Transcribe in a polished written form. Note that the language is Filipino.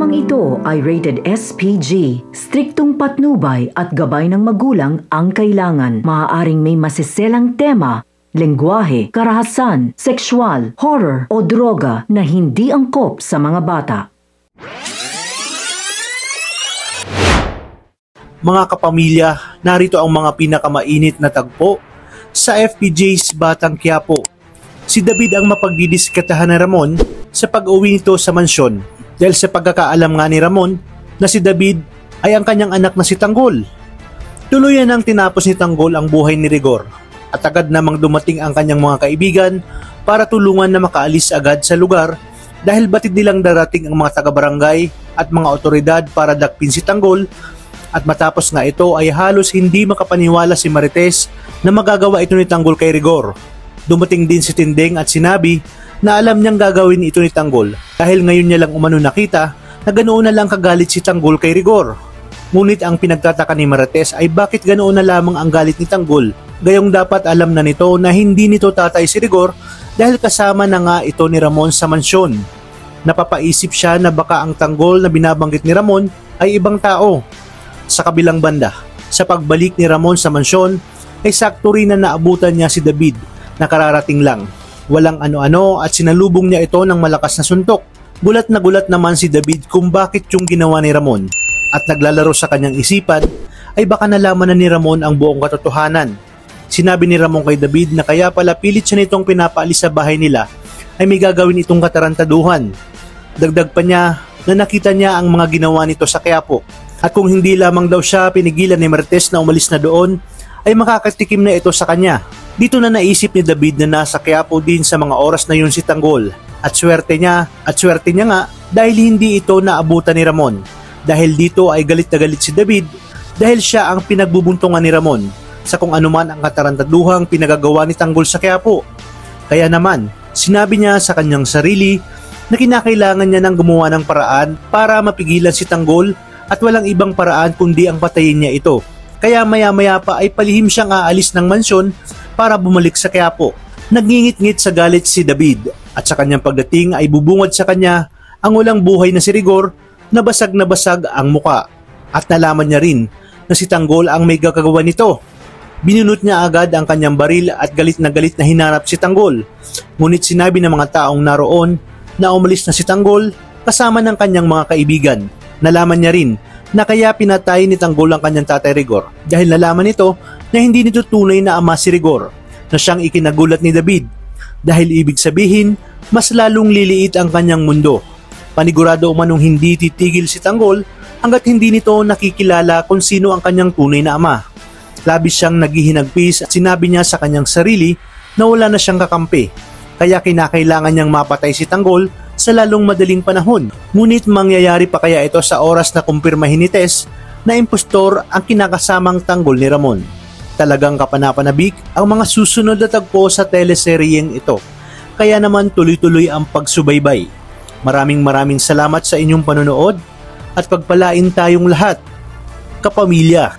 Programang ito ay rated SPG. Striktong patnubay at gabay ng magulang ang kailangan. Maaaring may masiselang tema, lengguwahe, karahasan, sexual, horror o droga na hindi angkop sa mga bata. Mga kapamilya, narito ang mga pinakamainit na tagpo sa FPJ's Batang Quiapo. Si David ang mapagdidiskatahan na Ramon sa pag-uwi nito sa mansyon dahil sa pagkakaalam nga ni Ramon na si David ay ang kanyang anak na si Tanggol. Tuluyan nang tinapos ni Tanggol ang buhay ni Rigor at agad namang dumating ang kanyang mga kaibigan para tulungan na makaalis agad sa lugar dahil batid nilang darating ang mga taga-barangay at mga otoridad para dakpin si Tanggol. At matapos nga ito ay halos hindi makapaniwala si Marites na magagawa ito ni Tanggol kay Rigor. Dumating din si Tindeng at sinabi na alam niyang gagawin ito ni Tanggol dahil ngayon niya lang umano nakita na ganoon na lang kagalit si Tanggol kay Rigor. Ngunit ang pinagtataka ni Marites ay bakit ganoon na lamang ang galit ni Tanggol, gayong dapat alam na nito na hindi nito tatay si Rigor dahil kasama na nga ito ni Ramon sa mansyon. Napapaisip siya na baka ang Tanggol na binabanggit ni Ramon ay ibang tao. Sa kabilang banda, sa pagbalik ni Ramon sa mansyon ay sakto rin na naabutan niya si David na kararating lang. Walang ano-ano at sinalubong niya ito ng malakas na suntok. Gulat na gulat naman si David kung bakit yung ginawa ni Ramon at naglalaro sa kanyang isipan ay baka nalaman na ni Ramon ang buong katotohanan. Sinabi ni Ramon kay David na kaya pala pilit siya nitong pinapaalis sa bahay nila ay may gagawin itong katarantaduhan. Dagdag pa niya na nakita niya ang mga ginawa nito sa Quiapo at kung hindi lamang daw siya pinigilan ni Marites na umalis na doon ay makakatikim na ito sa kanya. Dito na naisip ni David na nasa Quiapo din sa mga oras na yun si Tanggol at swerte niya nga dahil hindi ito naabutan ni Ramon. Dahil dito ay galit na galit si David dahil siya ang pinagbubuntungan ni Ramon sa kung anuman ang katarantaduhang pinagagawa ni Tanggol sa Quiapo. Kaya naman, sinabi niya sa kanyang sarili na kinakailangan niya ng gumawa ng paraan para mapigilan si Tanggol at walang ibang paraan kundi ang patayin niya ito. Kaya maya-maya pa ay palihim siyang aalis ng mansyon para bumalik sa Quiapo. Nagngingit-ngit sa galit si David at sa kanyang pagdating ay bubungad sa kanya ang walang buhay na si Rigor na basag ang muka. At nalaman niya rin na si Tanggol ang may gagawa nito. Binunot niya agad ang kanyang baril at galit na hinarap si Tanggol. Ngunit sinabi ng mga taong naroon na umalis na si Tanggol kasama ng kanyang mga kaibigan. Nalaman niya rin na kaya pinatay ni Tanggol ang kanyang tatay Rigor dahil nalaman nito na hindi nito tunay na ama si Rigor na siyang ikinagulat ni David dahil ibig sabihin mas lalong liliit ang kanyang mundo. Panigurado umanong hindi titigil si Tanggol hanggat hindi nito nakikilala kung sino ang kanyang tunay na ama. Labis siyang naghihinagpis at sinabi niya sa kanyang sarili na wala na siyang kakampi kaya kinakailangan niyang mapatay si Tanggol sa lalong madaling panahon. Ngunit mangyayari pa kaya ito sa oras na kumpirmahin ni Tess na impostor ang kinakasamang Tanggol ni Ramon. Talagang kapanapanabik ang mga susunod na tagpo sa teleseryeng ito. Kaya naman tuloy-tuloy ang pagsubaybay. Maraming salamat sa inyong panonood at pagpalain tayong lahat, kapamilya.